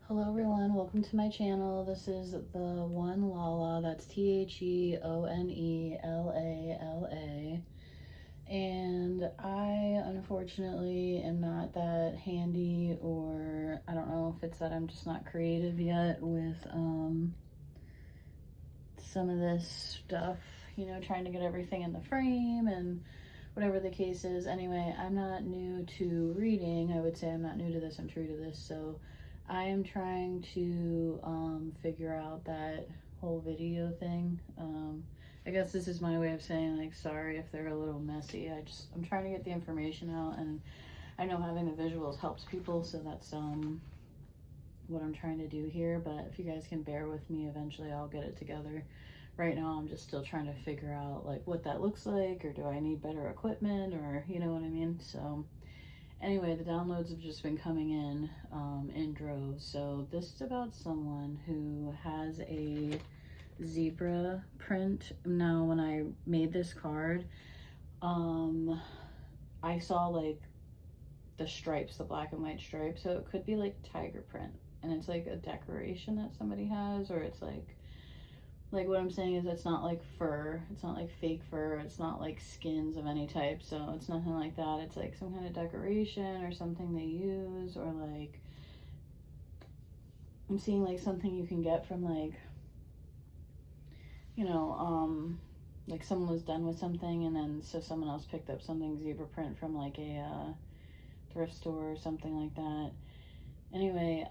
Hello everyone, welcome to my channel. This is the One Lala, that's Theonelala. And I unfortunately am not that handy, or I don't know if it's that I'm just not creative yet with some of this stuff, trying to get everything in the frame and whatever the case is. Anyway, I'm not new to reading. I would say I'm not new to this, I'm true to this. So I am trying to figure out that whole video thing. I guess this is my way of saying, like, sorry if they're a little messy. I'm trying to get the information out, and I know having the visuals helps people, so that's what I'm trying to do here. But if you guys can bear with me, eventually I'll get it together. Right now I'm just still trying to figure out like what that looks like, or do I need better equipment, or you know what I mean. So anyway, the downloads have just been coming in droves. So this is about someone who has a zebra print. Now when I made this card, I saw like the stripes, the black and white stripes, so it could be like tiger print, and it's like a decoration that somebody has, or it's like what I'm saying is it's not like fur, it's not like fake fur, it's not like skins of any type, so it's nothing like that. It's like some kind of decoration or something they use, or like I'm seeing like something you can get from like, like someone was done with something, and then so someone else picked up something zebra print from like a thrift store or something like that. Anyway,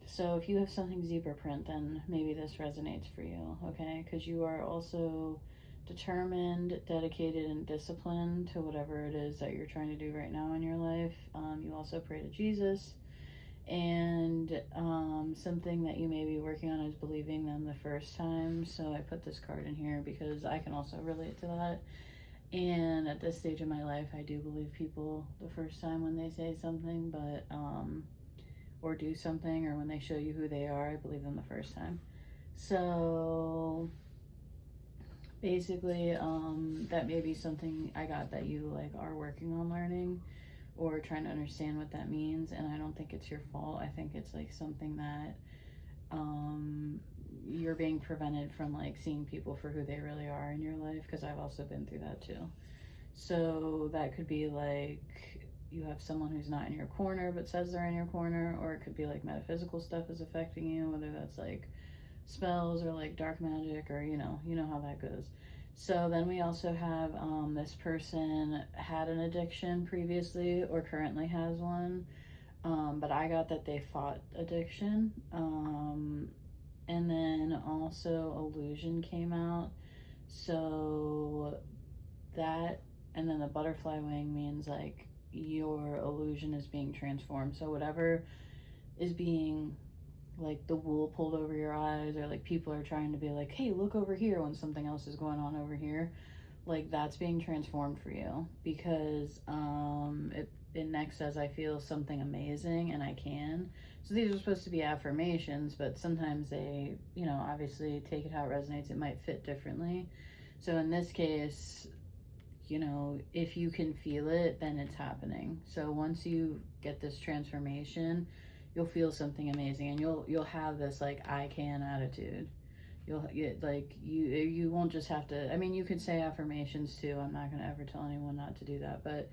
so if you have something zebra print, then maybe this resonates for you, okay? Because you are also determined, dedicated, and disciplined to whatever it is that you're trying to do right now in your life. You also pray to Jesus, and something that you may be working on is believing them the first time. So I put this card in here because I can also relate to that. And at this stage of my life, I do believe people the first time when they say something, but or do something, or when they show you who they are, I believe them the first time. So basically, that may be something I got that you like are working on learning or trying to understand what that means. And I don't think it's your fault. I think it's like something that you're being prevented from like seeing people for who they really are in your life, because I've also been through that too. So that could be like you have someone who's not in your corner but says they're in your corner, or it could be like metaphysical stuff is affecting you, whether that's like spells or like dark magic, or you know how that goes. So then we also have this person had an addiction previously or currently has one, but I got that they fought addiction. And then also illusion came out, so that, and then the butterfly wing means like your illusion is being transformed. So whatever is being like the wool pulled over your eyes, or like people are trying to be like, hey, look over here when something else is going on over here, like that's being transformed for you, because it next says I feel something amazing and I can. So these are supposed to be affirmations, but sometimes they, obviously take it how it resonates. It might fit differently. So in this case, if you can feel it, then it's happening. So once you get this transformation, you'll feel something amazing, and you'll have this like I can attitude. You won't just have to, I mean, you can say affirmations too. I'm not going to ever tell anyone not to do that, but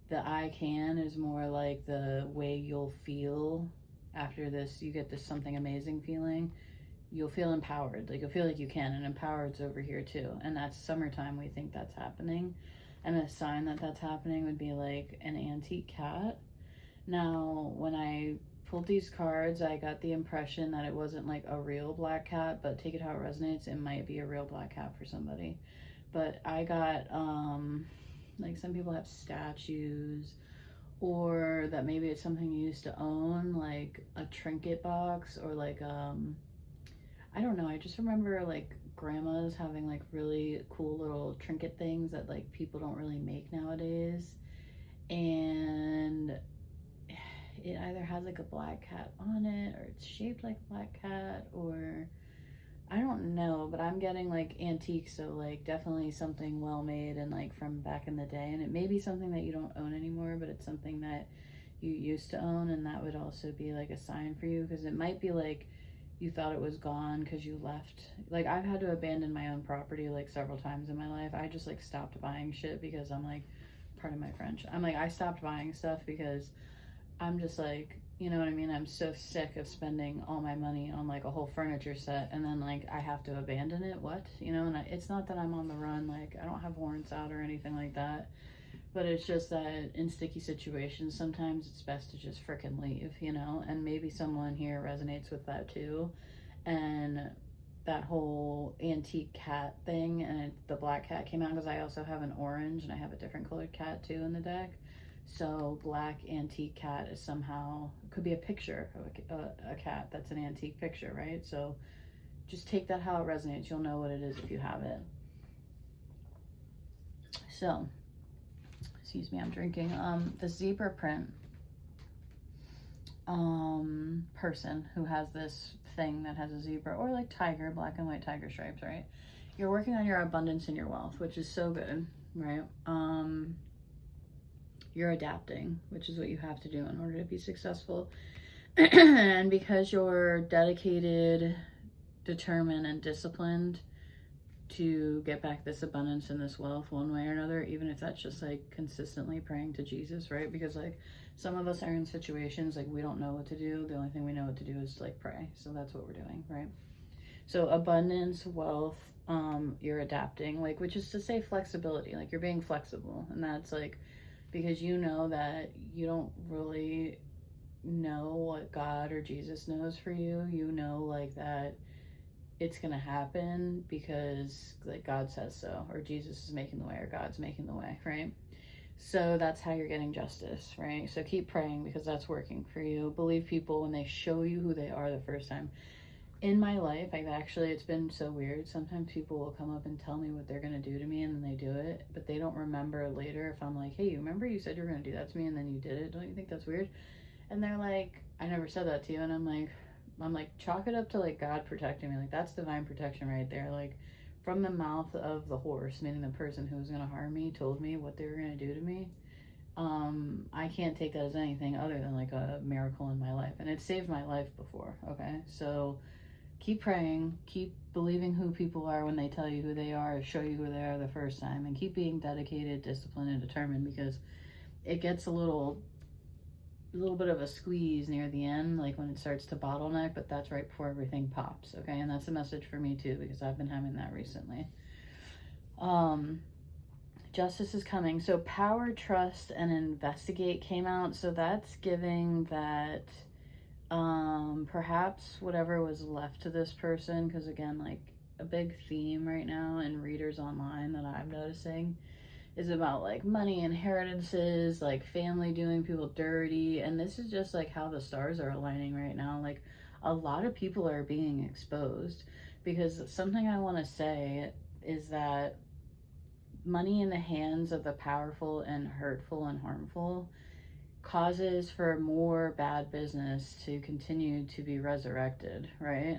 the I can is more like the way you'll feel after this. You get this something amazing feeling. You'll feel empowered, like you'll feel like you can, and empowered's over here too. And that's summertime, we think that's happening. And a sign that that's happening would be like an antique cat. Now, when I pulled these cards, I got the impression that it wasn't like a real black cat, but take it how it resonates, it might be a real black cat for somebody. But I got like some people have statues, or that maybe it's something you used to own, like a trinket box, or like I don't know, I just remember like grandmas having like really cool little trinket things that like people don't really make nowadays. And it either has like a black cat on it, or it's shaped like a black cat, or I don't know, but I'm getting like antique, so like definitely something well made and like from back in the day. And it may be something that you don't own anymore, but it's something that you used to own, and that would also be like a sign for you, because it might be like you thought it was gone because you left. Like, I've had to abandon my own property like several times in my life. I just like stopped buying shit because I'm like, pardon my French, I'm like, I stopped buying stuff because I'm just like, you know what I mean? I'm so sick of spending all my money on like a whole furniture set, and then like I have to abandon it. What? You know, and it's not that I'm on the run. Like, I don't have warrants out or anything like that. But it's just that in sticky situations, sometimes it's best to just frickin' leave, you know? And maybe someone here resonates with that too. And that whole antique cat thing, and the black cat came out because I also have an orange and I have a different colored cat too in the deck. So black antique cat is somehow, could be a picture of a cat that's an antique picture, right? So just take that how it resonates. You'll know what it is if you have it. So, excuse me, I'm drinking. The zebra print person who has this thing that has a zebra, or like tiger, black and white tiger stripes, right? You're working on your abundance and your wealth, which is so good, right? You're adapting, which is what you have to do in order to be successful. And because you're dedicated, determined, and disciplined to get back this abundance and this wealth one way or another, even if that's just like consistently praying to Jesus, right? Because like some of us are in situations like we don't know what to do. The only thing we know what to do is like pray. So that's what we're doing, right? So abundance, wealth, you're adapting, like, which is to say flexibility, like you're being flexible. And that's like, because you know that you don't really know what God or Jesus knows for you. You know, like, that it's gonna happen because like God says so, or Jesus is making the way, or God's making the way, right? So that's how you're getting justice, right? So keep praying because that's working for you. Believe people when they show you who they are the first time. In my life, it's been so weird. Sometimes people will come up and tell me what they're gonna do to me, and then they do it, but they don't remember later if I'm like, hey, you remember you said you were gonna do that to me and then you did it? Don't you think that's weird? And they're like, I never said that to you. And I'm like, chalk it up to like God protecting me. Like, that's divine protection right there. Like, from the mouth of the horse, meaning the person who was going to harm me, told me what they were going to do to me. I can't take that as anything other than like a miracle in my life. And it saved my life before, okay? So keep praying, keep believing who people are when they tell you who they are, show you who they are the first time, and keep being dedicated, disciplined, and determined, because it gets a little bit of a squeeze near the end, like when it starts to bottleneck, but that's right before everything pops, okay? And that's a message for me too, because I've been having that recently. Justice is coming. So power, trust, and investigate came out. So that's giving that perhaps whatever was left to this person, because again, like a big theme right now in readers online that I'm noticing is about like money, inheritances, like family doing people dirty. And this is just like how the stars are aligning right now. Like, a lot of people are being exposed, because something I want to say is that money in the hands of the powerful and hurtful and harmful causes for more bad business to continue to be resurrected, right?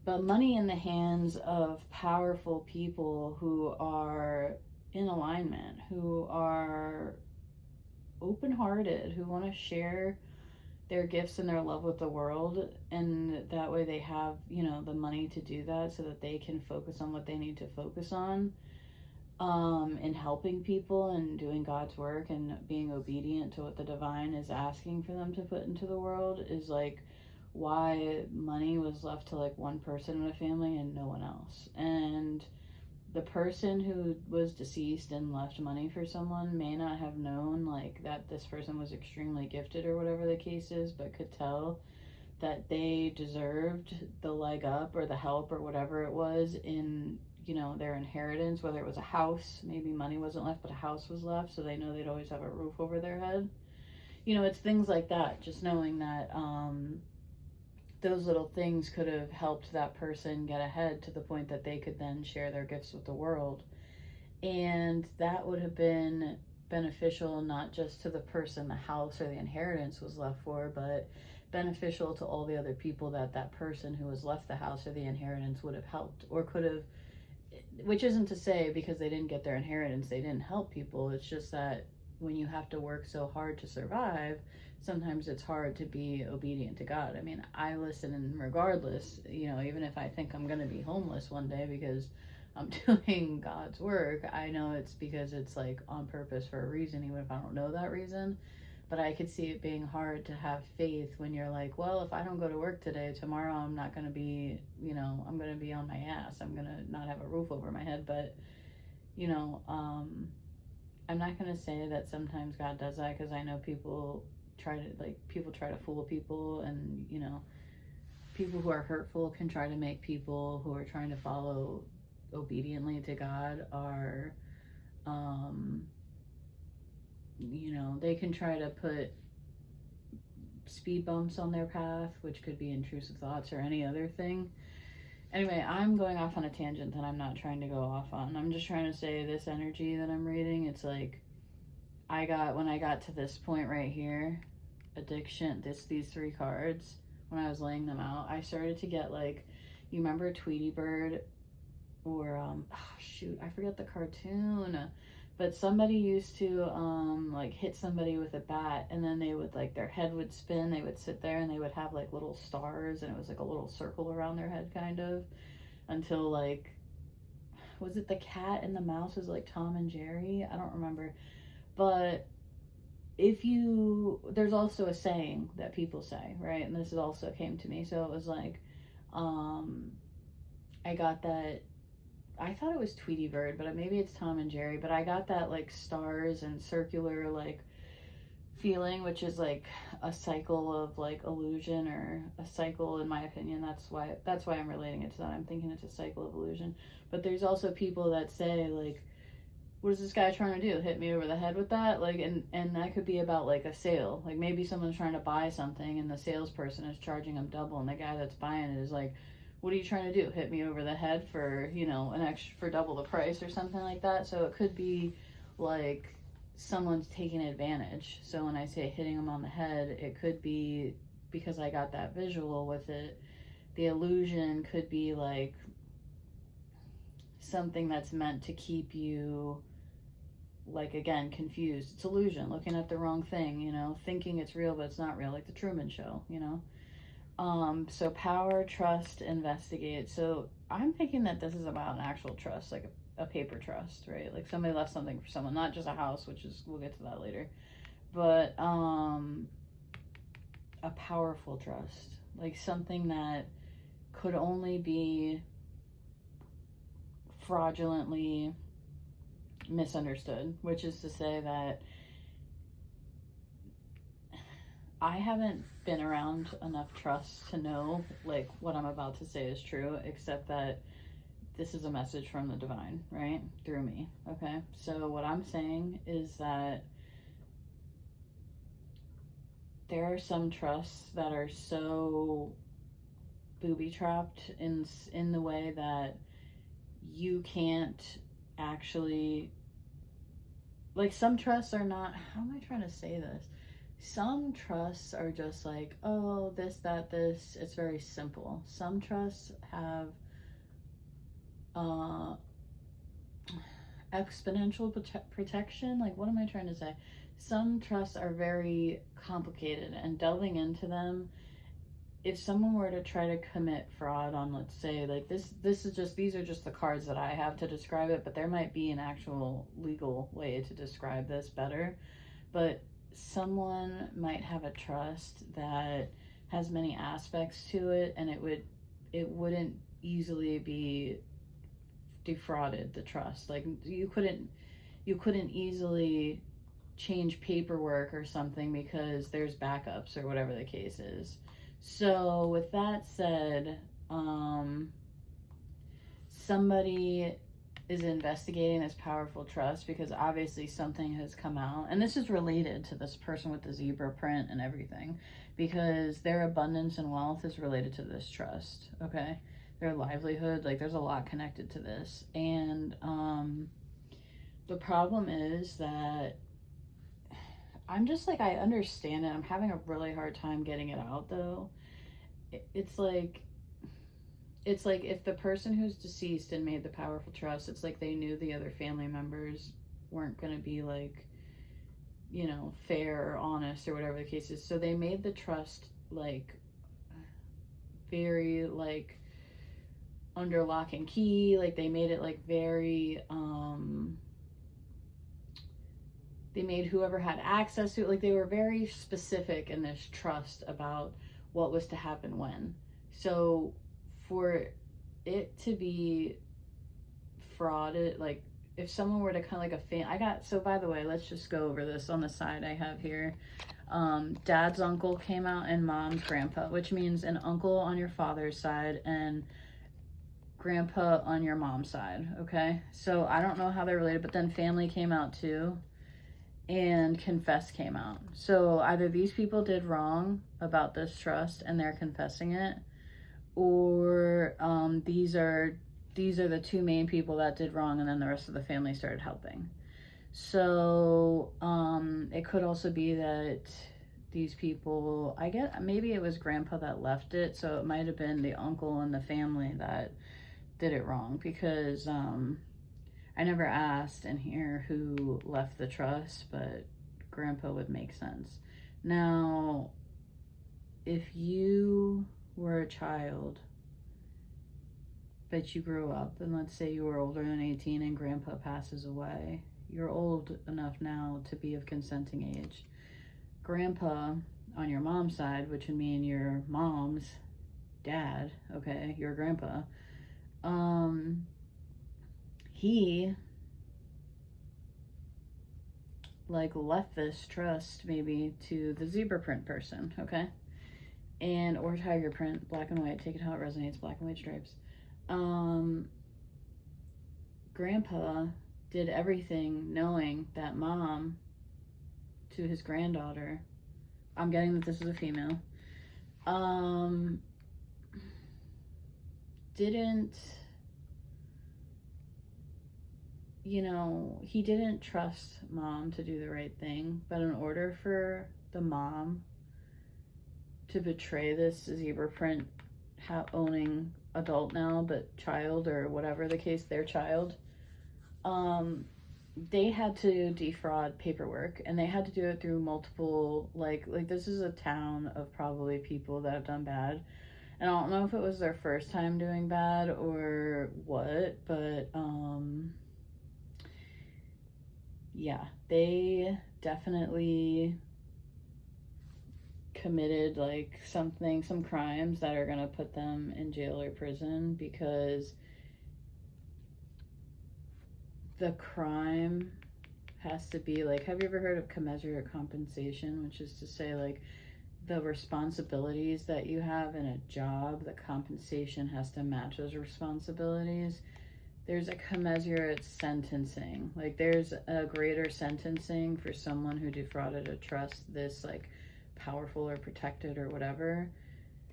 But money in the hands of powerful people who are in alignment, who are open-hearted, who want to share their gifts and their love with the world, and that way they have, you know, the money to do that so that they can focus on what they need to focus on, in helping people and doing God's work and being obedient to what the divine is asking for them to put into the world, is like why money was left to like one person in a family and no one else. And the person who was deceased and left money for someone may not have known like that this person was extremely gifted or whatever the case is, but could tell that they deserved the leg up or the help or whatever it was in, you know, their inheritance, whether it was a house, maybe money wasn't left, but a house was left, so they know they'd always have a roof over their head. You know, it's things like that, just knowing that those little things could have helped that person get ahead to the point that they could then share their gifts with the world. And that would have been beneficial not just to the person the house or the inheritance was left for, but beneficial to all the other people that that person who was left the house or the inheritance would have helped, or could have, which isn't to say because they didn't get their inheritance they didn't help people. It's just that when you have to work so hard to survive, sometimes it's hard to be obedient to God. I mean, I listen regardless, you know, even if I think I'm going to be homeless one day because I'm doing God's work, I know it's because it's like on purpose for a reason, even if I don't know that reason. But I could see it being hard to have faith when you're like, well, if I don't go to work today, tomorrow I'm not going to be, you know, I'm going to be on my ass. I'm going to not have a roof over my head. But, you know, I'm not going to say that sometimes God does that, because I know people try to fool people, and, you know, people who are hurtful can try to make people who are trying to follow obediently to God are, you know, they can try to put speed bumps on their path, which could be intrusive thoughts or any other thing. Anyway, I'm going off on a tangent that I'm not trying to go off on. I'm just trying to say this energy that I'm reading, it's like, when I got to this point right here, addiction, these 3 cards, when I was laying them out, I started to get like, you remember Tweety Bird, or, I forget the cartoon, but somebody used to, like, hit somebody with a bat, and then they would, like, their head would spin, they would sit there, and they would have, like, little stars, and it was, like, a little circle around their head, kind of, until, like, was it the cat and the mouse was, like, Tom and Jerry? I don't remember, but there's also a saying that people say, right, and this also came to me, so it was, like, I got that, I thought it was Tweety Bird, but maybe it's Tom and Jerry, but I got that, like, stars and circular, like, feeling, which is, like, a cycle of, like, illusion, or a cycle, in my opinion. That's why I'm relating it to that. I'm thinking it's a cycle of illusion. But there's also people that say, like, what is this guy trying to do? Hit me over the head with that? Like, and that could be about, like, a sale. Like, maybe someone's trying to buy something, and the salesperson is charging them double, and the guy that's buying it is like, what are you trying to do? Hit me over the head for, you know, for double the price or something like that. So it could be like someone's taking advantage. So when I say hitting them on the head, it could be because I got that visual with it. The illusion could be like something that's meant to keep you, like, again, confused. It's illusion, looking at the wrong thing, you know, thinking it's real, but it's not real, like the Truman Show, you know. So power, trust, investigate. So I'm thinking that this is about an actual trust, like a paper trust, right? Like somebody left something for someone, not just a house, we'll get to that later, but a powerful trust, like something that could only be fraudulently misunderstood, which is to say that I haven't been around enough trust to know, like, what I'm about to say is true, except that this is a message from the divine, right? Through me, okay? So what I'm saying is that there are some trusts that are so booby-trapped in the way that you can't actually, like, some trusts are not, how am I trying to say this? Some trusts are just like, oh, this, that, this. It's very simple. Some trusts have exponential protection. Like, what am I trying to say? Some trusts are very complicated, and delving into them, if someone were to try to commit fraud on, let's say, like, these are just the cards that I have to describe it, but there might be an actual legal way to describe this better. But someone might have a trust that has many aspects to it, and it wouldn't easily be defrauded, the trust. Like, you couldn't easily change paperwork or something because there's backups or whatever the case is. So with that said, somebody is investigating this powerful trust because obviously something has come out, and this is related to this person with the zebra print and everything, because their abundance and wealth is related to this trust, okay? Their livelihood, like, there's a lot connected to this. And the problem is that I'm just like, I understand it. I'm having a really hard time getting it out, though. It's like if the person who's deceased and made the powerful trust, it's like they knew the other family members weren't going to be, like, you know, fair or honest or whatever the case is. So they made the trust like very like under lock and key. Like they made it like very they made whoever had access to it, like they were very specific in this trust about what was to happen when. So for it to be frauded, like if someone were to kind of like so by the way, let's just go over this on the side I have here. Dad's uncle came out and mom's grandpa, which means an uncle on your father's side and grandpa on your mom's side. Okay, so I don't know how they're related, but then family came out too, and confess came out. So either these people did wrong about this trust and they're confessing it, or these are the two main people that did wrong, and then the rest of the family started helping. So it could also be that these people, I get, maybe it was grandpa that left it, so it might have been the uncle and the family that did it wrong, because I never asked in here who left the trust, but grandpa would make sense. Now, if you were a child, but you grew up, and let's say you were older than 18 and grandpa passes away, you're old enough now to be of consenting age. Grandpa on your mom's side, which would mean your mom's dad, okay, your grandpa, he like left this trust maybe to the zebra print person, okay, and or tiger print, black and white, take it how it resonates, black and white stripes. Grandpa did everything knowing that mom to his granddaughter, I'm getting that this is a female, didn't, you know, he didn't trust mom to do the right thing, but in order for the mom to betray this zebra print owning adult now, but child, or whatever the case, their child, they had to defraud paperwork, and they had to do it through multiple, like this is a town of probably people that have done bad, and I don't know if it was their first time doing bad or what, but yeah, they definitely committed like some crimes that are gonna put them in jail or prison, because the crime has to be like, have you ever heard of commensurate compensation, which is to say like the responsibilities that you have in a job, the compensation has to match those responsibilities. There's a commensurate sentencing, like there's a greater sentencing for someone who defrauded a trust this like powerful or protected or whatever,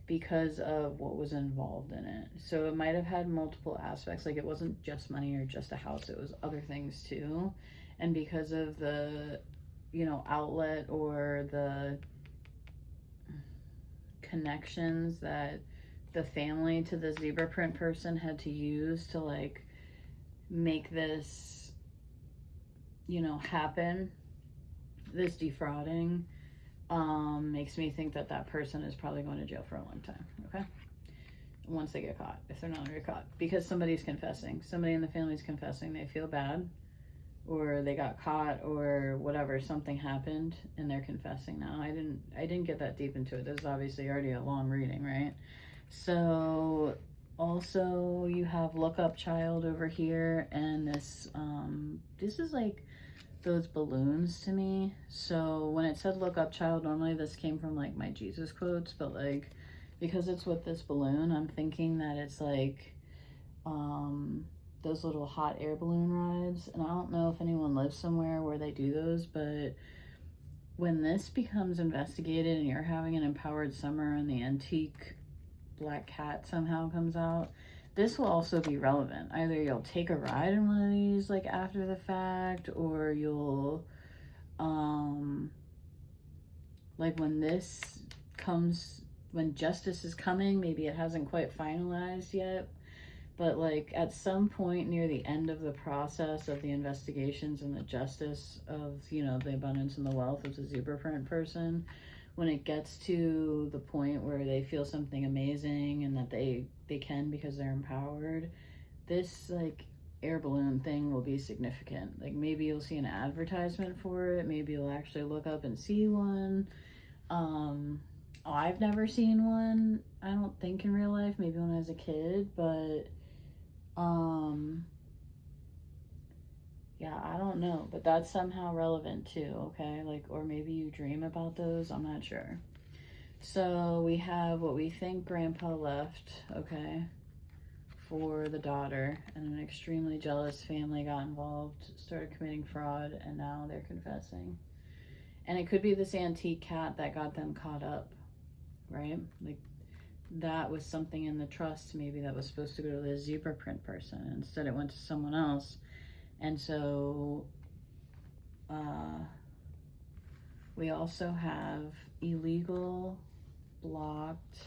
because of what was involved in it. So it might have had multiple aspects, like it wasn't just money or just a house, it was other things too. And because of the, you know, outlet or the connections that the family to the zebra print person had to use to like make this, you know, happen, this defrauding, makes me think that that person is probably going to jail for a long time, okay? Once they get caught, if they're not already caught, because somebody's confessing, somebody in the family's confessing, they feel bad, or they got caught, or whatever, something happened, and they're confessing now. I didn't get that deep into it. This is obviously already a long reading, right? So also you have look up child over here, and this is like those balloons to me. So when it said look up child, normally this came from like my Jesus quotes, but like because it's with this balloon, I'm thinking that it's like those little hot air balloon rides. And I don't know if anyone lives somewhere where they do those, but when this becomes investigated and you're having an empowered summer and the antique black cat somehow comes out, this will also be relevant. Either you'll take a ride in one of these like after the fact, or you'll like when this comes, when justice is coming, maybe it hasn't quite finalized yet, But like at some point near the end of the process of the investigations and the justice of, you know, the abundance and the wealth of the zebra print person, when it gets to the point where they feel something amazing and that they can because they're empowered, this like air balloon thing will be significant. Like maybe you'll see an advertisement for it, maybe you'll actually look up and see one. I've never seen one, I don't think, in real life, maybe when I was a kid, but yeah, I don't know, but that's somehow relevant too, okay? Like, or maybe you dream about those, I'm not sure. So we have what we think grandpa left, okay, for the daughter, and an extremely jealous family got involved, started committing fraud, and now they're confessing. And it could be this antique cat that got them caught up, right? Like, that was something in the trust maybe that was supposed to go to the zebra print person. Instead it went to someone else. And so we also have illegal blocked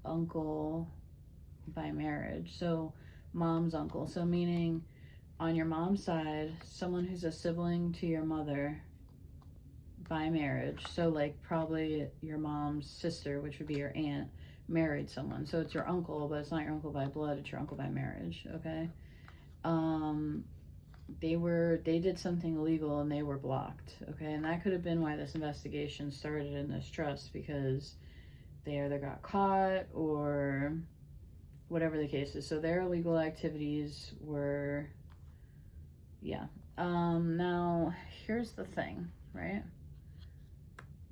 uncle by marriage. So mom's uncle. So meaning on your mom's side, someone who's a sibling to your mother by marriage. So like probably your mom's sister, which would be your aunt, married someone. So it's your uncle, but it's not your uncle by blood, it's your uncle by marriage, okay? They did something illegal and they were blocked, okay? And that could have been why this investigation started in this trust, because they either got caught or whatever the case is. So their illegal activities were, yeah. Now here's the thing, right?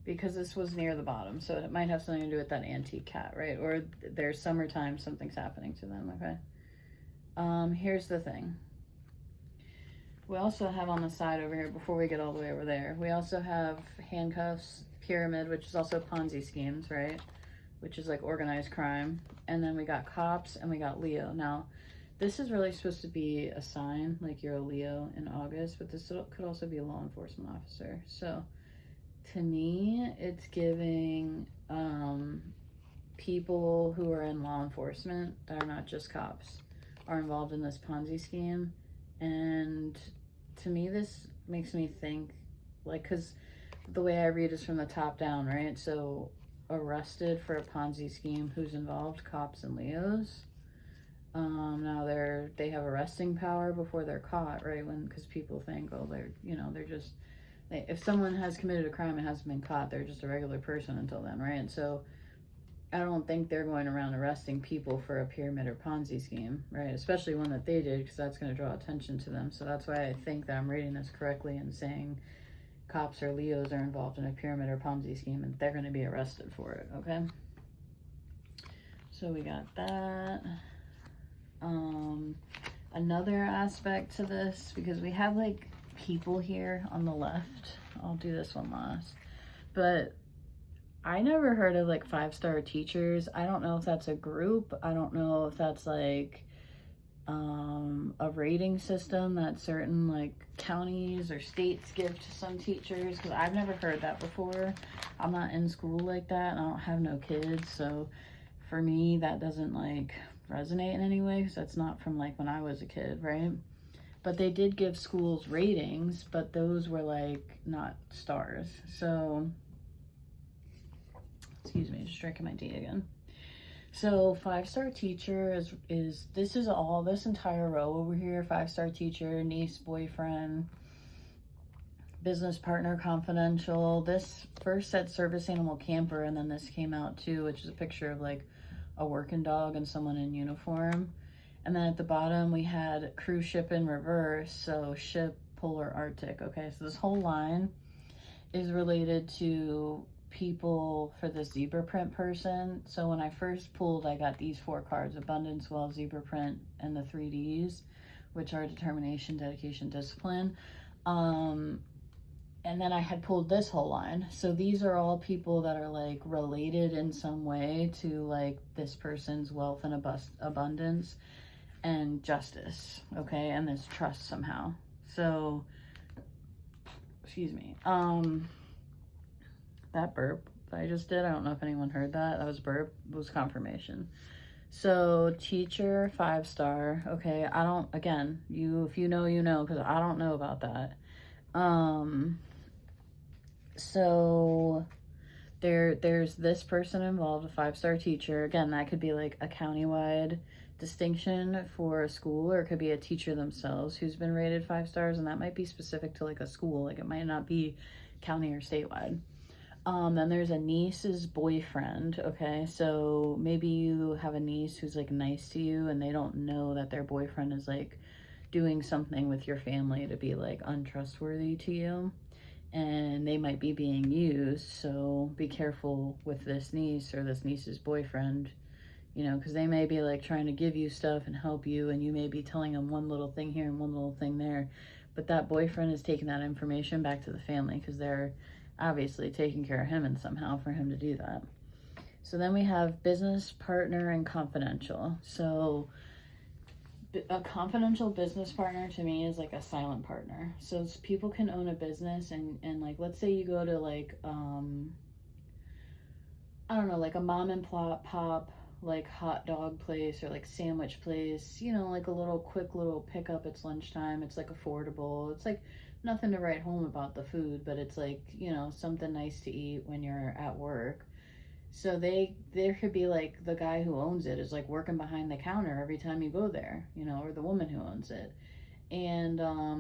Because this was near the bottom, so it might have something to do with that antique cat, right? Or there's summertime, something's happening to them, okay? Here's the thing. We also have on the side over here, before we get all the way over there, we also have handcuffs, pyramid, which is also Ponzi schemes, right? Which is like organized crime. And then we got cops and we got Leo. Now, this is really supposed to be a sign, like you're a Leo in August, but this could also be a law enforcement officer. So to me, it's giving people who are in law enforcement that are not just cops are involved in this Ponzi scheme. And to me, this makes me think, like, because the way I read is from the top down, right? So arrested for a Ponzi scheme, who's involved? Cops and Leos. Now they have arresting power before they're caught, right? Because people think, oh, they're just, if someone has committed a crime and hasn't been caught, they're just a regular person until then, right? And so I don't think they're going around arresting people for a pyramid or Ponzi scheme, right? Especially one that they did, because that's going to draw attention to them. So that's why I think that I'm reading this correctly and saying cops or Leos are involved in a pyramid or Ponzi scheme and they're going to be arrested for it, okay? So we got that. Another aspect to this, because we have like people here on the left. I'll do this one last. But I never heard of like 5-star teachers. I don't know if that's a group. I don't know if that's like a rating system that certain like counties or states give to some teachers, because I've never heard that before. I'm not in school like that and I don't have no kids, so for me that doesn't like resonate in any way, because that's not from like when I was a kid, right? But they did give schools ratings, but those were like not stars. So excuse me, just drinking my tea again. So 5-star teacher is this entire row over here: 5-star teacher, niece, boyfriend, business partner, confidential. This first said service animal camper, and then this came out too, which is a picture of like a working dog and someone in uniform. And then at the bottom we had cruise ship in reverse, so ship, polar, Arctic. Okay, so this whole line is related to people for the zebra print person. So when I first pulled, I got these 4 cards: abundance, wealth, zebra print, and the 3Ds, which are determination, dedication, discipline. And then I had pulled this whole line. So these are all people that are like related in some way to like this person's wealth and abundance and justice, okay, and this trust somehow. So excuse me, that burp that I just did, I don't know if anyone heard that. That was burp, it was confirmation. So teacher, 5-star. Okay, I don't, again, if you know, you know, because I don't know about that. So there's this person involved, a 5-star teacher. Again, that could be like a countywide distinction for a school, or it could be a teacher themselves who's been rated 5 stars, and that might be specific to like a school. Like it might not be county or statewide. Then there's a niece's boyfriend. Okay, so maybe you have a niece who's like nice to you and they don't know that their boyfriend is like doing something with your family to be like untrustworthy to you, and they might be being used. So be careful with this niece or this niece's boyfriend, you know, because they may be like trying to give you stuff and help you, and you may be telling them one little thing here and one little thing there, but that boyfriend is taking that information back to the family because they're obviously taking care of him and somehow for him to do that. So then we have business partner and confidential. So a confidential business partner to me is like a silent partner. So people can own a business and like, let's say you go to like, I don't know, like a mom and pop, like hot dog place or like sandwich place, you know, like a little quick little pickup. It's lunchtime. It's like affordable. It's like nothing to write home about the food, but it's like, you know, something nice to eat when you're at work. So there could be like the guy who owns it is like working behind the counter every time you go there, you know, or the woman who owns it. And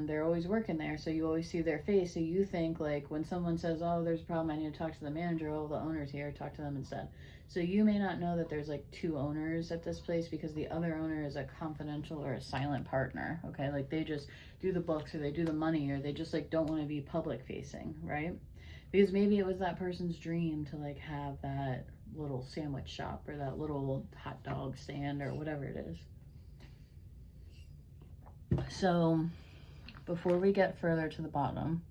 they're always working there, so you always see their face. So you think like when someone says, oh, there's a problem, I need to talk to the manager, oh, the owner's here, talk to them instead. So you may not know that there's like 2 owners at this place because the other owner is a confidential or a silent partner. Okay, like they just do the books or they do the money, or they just like don't want to be public facing, right? Because maybe it was that person's dream to like have that little sandwich shop or that little hot dog stand or whatever it is. So before we get further to the bottom,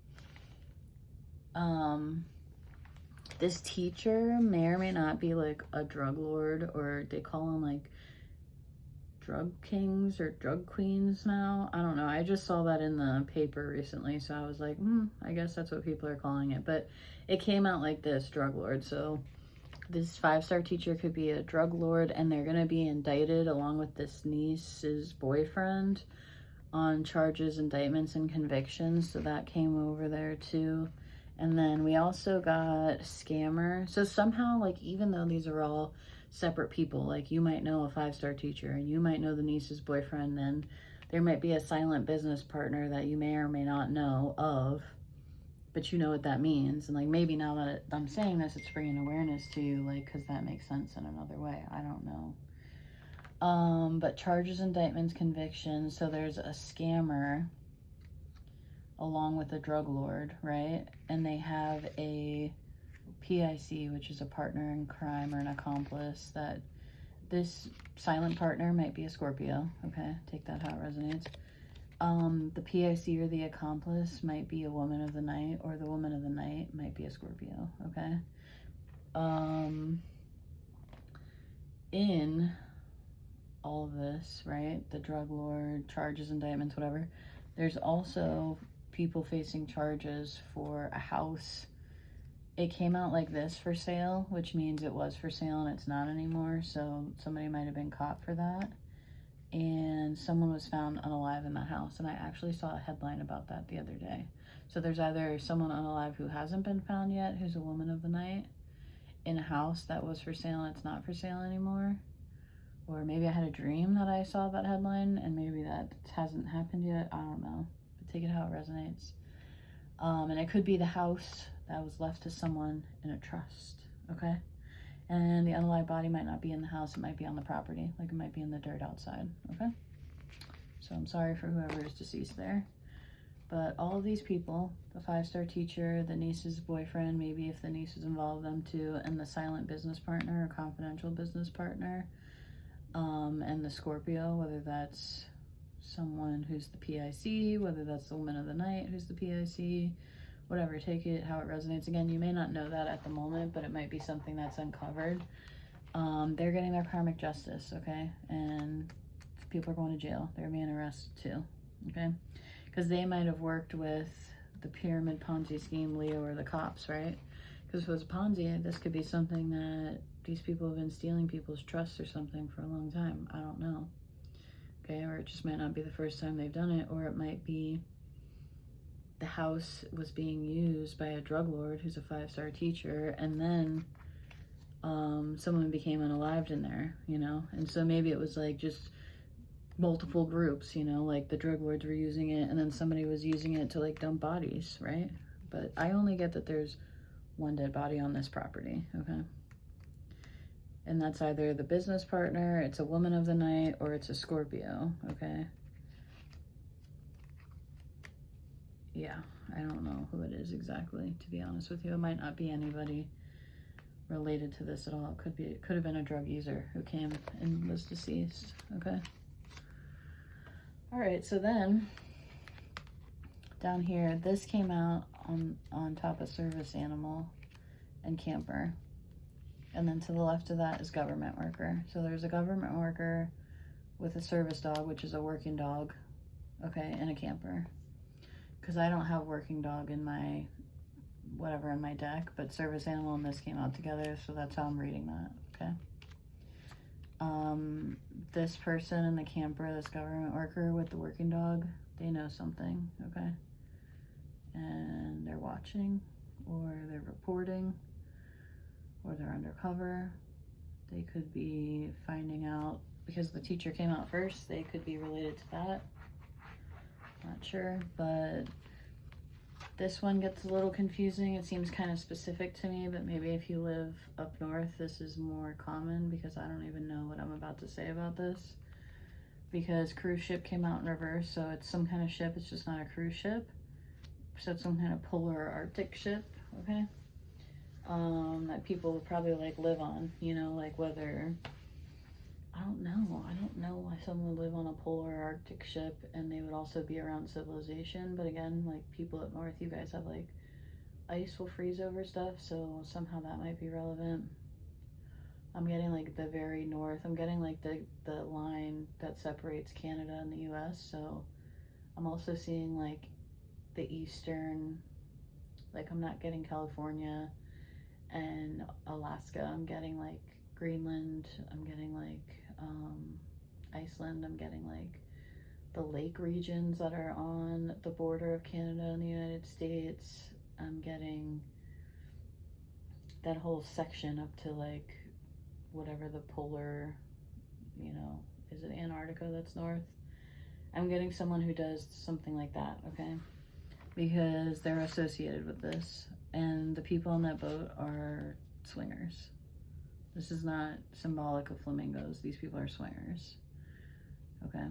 this teacher may or may not be like a drug lord, or they call them like drug kings or drug queens now. I don't know. I just saw that in the paper recently, so I was like, I guess that's what people are calling it. But it came out like this, drug lord. So this 5-star teacher could be a drug lord, and they're going to be indicted along with this niece's boyfriend on charges, indictments, and convictions. So that came over there too. And then we also got scammer. So somehow, like, even though these are all separate people, like you might know a 5-star teacher and you might know the niece's boyfriend, then there might be a silent business partner that you may or may not know of, but you know what that means. And like, maybe now that I'm saying this, it's bringing awareness to you, like, because that makes sense in another way. I don't know. But charges, indictments, convictions. So there's a scammer along with a drug lord, right? And they have a PIC, which is a partner in crime or an accomplice. That this silent partner might be a Scorpio. Okay, take that how it resonates. The PIC or the accomplice might be a woman of the night, or the woman of the night might be a Scorpio. Okay. In all of this, right, the drug lord, charges, indictments, whatever, there's also people facing charges for a house. It came out like this, for sale, which means it was for sale and it's not anymore. So somebody might have been caught for that, and someone was found unalive in the house. And I actually saw a headline about that the other day. So there's either someone unalive who hasn't been found yet, who's a woman of the night, in a house that was for sale and it's not for sale anymore. Or maybe I had a dream that I saw that headline and maybe that hasn't happened yet. I don't know. But take it how it resonates. And it could be the house that was left to someone in a trust. Okay? And the unalive body might not be in the house. It might be on the property. Like it might be in the dirt outside. Okay? So I'm sorry for whoever is deceased there. But all of these people, the 5-star teacher, the niece's boyfriend, maybe if the niece is involved, them too, and the silent business partner or confidential business partner, and the Scorpio, whether that's someone who's the PIC, whether that's the woman of the night who's the PIC, whatever, take it how it resonates. Again, you may not know that at the moment, but it might be something that's uncovered. They're getting their karmic justice, okay? And people are going to jail. They're being arrested too, okay? Because they might have worked with the pyramid Ponzi scheme, Leo, or the cops, right? Because if it was a Ponzi, this could be something that these people have been stealing people's trust or something for a long time. I don't know. Okay, or it just might not be the first time they've done it, or it might be the house was being used by a drug lord who's a 5-star teacher, and then someone became unalived in there, you know? And so maybe it was like just multiple groups, you know, like the drug lords were using it, and then somebody was using it to like dump bodies, right? But I only get that there's one dead body on this property, okay? And that's either the business partner, it's a woman of the night, or it's a Scorpio, okay? Yeah, I don't know who it is exactly, to be honest with you. It might not be anybody related to this at all. It could have been a drug user who came and was deceased, okay? All right, so then down here, this came out on top of service animal and camper. And then to the left of that is government worker. So there's a government worker with a service dog, which is a working dog, okay, and a camper. Because I don't have working dog in my, whatever, in my deck, but service animal and this came out together, so that's how I'm reading that, okay? This person in the camper, this government worker with the working dog, they know something, okay? And they're watching, or they're reporting, or they're undercover. They could be finding out, because the teacher came out first, they could be related to that. Not sure, but this one gets a little confusing. It seems kind of specific to me, but maybe if you live up north, this is more common, because I don't even know what I'm about to say about this. Because cruise ship came out in reverse, so it's some kind of ship, it's just not a cruise ship. So it's some kind of polar or Arctic ship, okay? That people would probably like live on, you know, like whether, I don't know why someone would live on a polar or Arctic ship and they would also be around civilization. But again, like people up north, you guys have like ice will freeze over stuff, so somehow that might be relevant. I'm getting like the very north, I'm getting like the line that separates Canada and the US, so I'm also seeing like the eastern, like I'm not getting California and Alaska, I'm getting like Greenland, I'm getting like Iceland, I'm getting like the lake regions that are on the border of Canada and the United States, I'm getting that whole section up to like whatever the polar, you know, is it Antarctica that's north? I'm getting someone who does something like that, okay? Because they're associated with this, and the people on that boat are swingers. This is not symbolic of flamingos. These people are swingers, okay?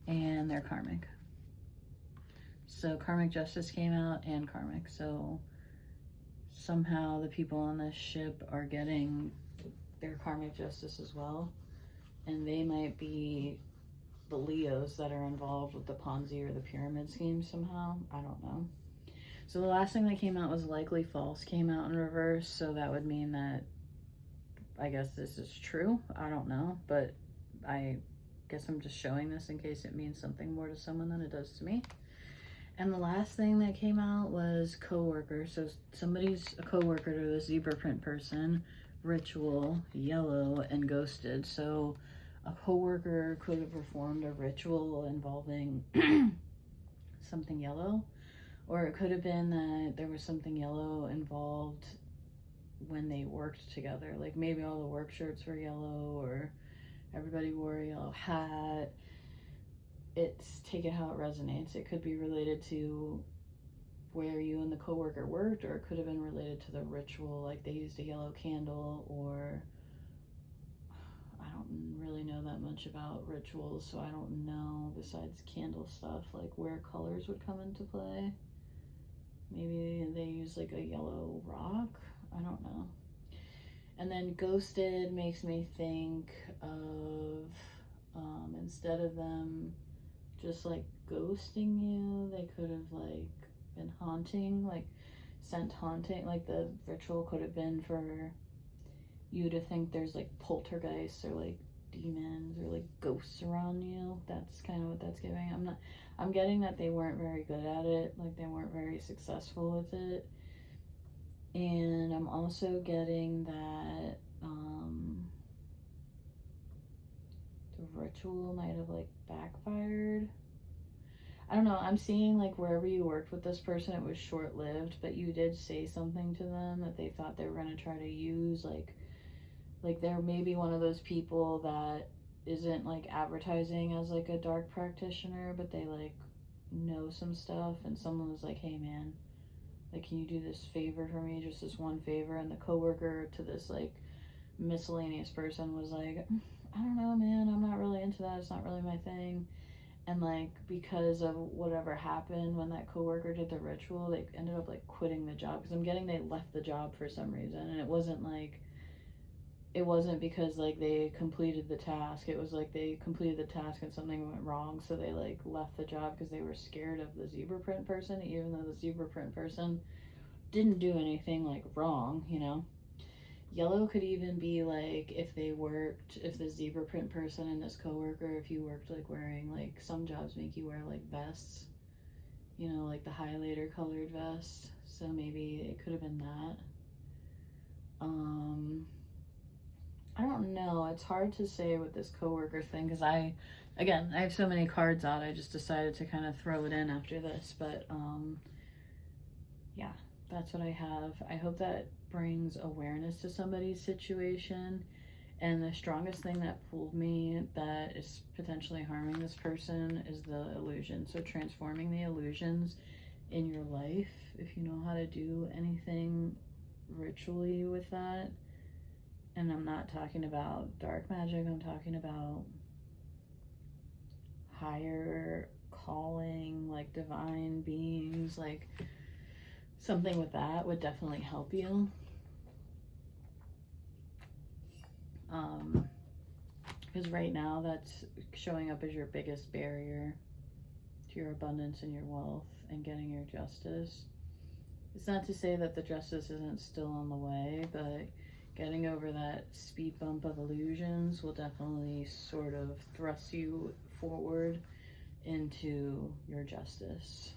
And they're karmic. So karmic justice came out and karmic. So somehow the people on this ship are getting their karmic justice as well. And they might be the Leos that are involved with the Ponzi or the pyramid scheme somehow. I don't know. So the last thing that came out was likely false, came out in reverse. So that would mean that, I guess this is true. I don't know, but I guess I'm just showing this in case it means something more to someone than it does to me. And the last thing that came out was coworker. So somebody's a coworker to the zebra print person, ritual, yellow, and ghosted. So a coworker could have performed a ritual involving something yellow, or it could have been that there was something yellow involved when they worked together. Like maybe all the work shirts were yellow, or everybody wore a yellow hat. It's take it how it resonates. It could be related to where you and the coworker worked, or it could have been related to the ritual, like they used a yellow candle, or I don't really know that much about rituals, so I don't know, besides candle stuff, like where colors would come into play. Maybe they use like a yellow rock, I don't know. And then ghosted makes me think of instead of them just like ghosting you, they could have like been haunting, like sent haunting. Like the ritual could have been for you to think there's like poltergeists or like demons or like ghosts around you. That's kind of what that's giving. I'm getting that they weren't very good at it, like they weren't very successful with it. And I'm also getting that the ritual might have like backfired. I don't know. I'm seeing like wherever you worked with this person, it was short lived, but you did say something to them that they thought they were going to try to use. Like they're maybe one of those people that isn't like advertising as like a dark practitioner, but they like know some stuff. And someone was like, hey man, like, can you do this favor for me? Just this one favor. And the coworker to this like miscellaneous person was like, I don't know, man. I'm not really into that. It's not really my thing. And like because of whatever happened when that coworker did the ritual, they ended up like quitting the job, because I'm getting they left the job for some reason. And it wasn't because like they completed the task. It was like they completed the task and something went wrong, so they like left the job because they were scared of the zebra print person, even though the zebra print person didn't do anything like wrong, you know. Yellow could even be like if the zebra print person and this coworker, if you worked like wearing, like some jobs make you wear like vests, you know, like the highlighter colored vest. So maybe it could have been that. I don't know. It's hard to say with this coworker thing, because I have so many cards out. I just decided to kind of throw it in after this, but yeah, that's what I have. I hope that brings awareness to somebody's situation. And the strongest thing that pulled me that is potentially harming this person is the illusion. So transforming the illusions in your life, if you know how to do anything ritually with that. And I'm not talking about dark magic, I'm talking about higher calling, like divine beings, like something with that would definitely help you. Because right now that's showing up as your biggest barrier to your abundance and your wealth and getting your justice. It's not to say that the justice isn't still on the way, but getting over that speed bump of illusions will definitely sort of thrust you forward into your justice.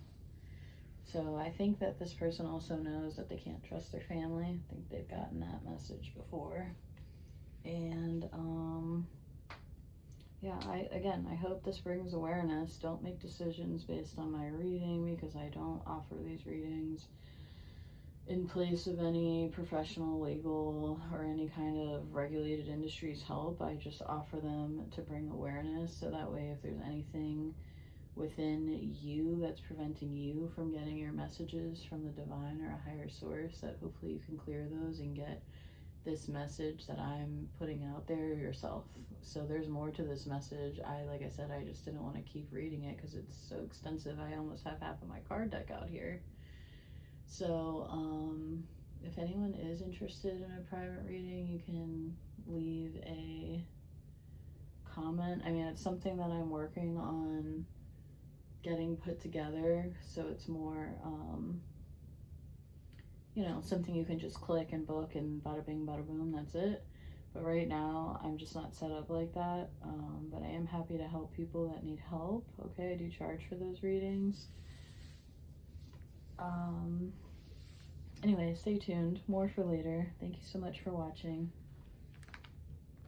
So I think that this person also knows that they can't trust their family. I think they've gotten that message before. And yeah, I hope this brings awareness. Don't make decisions based on my reading, because I don't offer these readings in place of any professional, legal, or any kind of regulated industry's help. I just offer them to bring awareness, so that way if there's anything within you that's preventing you from getting your messages from the divine or a higher source, that hopefully you can clear those and get this message that I'm putting out there yourself. So there's more to this message. Like I said, I just didn't want to keep reading it because it's so extensive. I almost have half of my card deck out here. So if anyone is interested in a private reading, you can leave a comment. I mean, it's something that I'm working on getting put together, so it's more you know, something you can just click and book and bada bing bada boom, that's it. But right now I'm just not set up like that. But I am happy to help people that need help. Okay, I do charge for those readings. Anyway, stay tuned, more for later. Thank you so much for watching.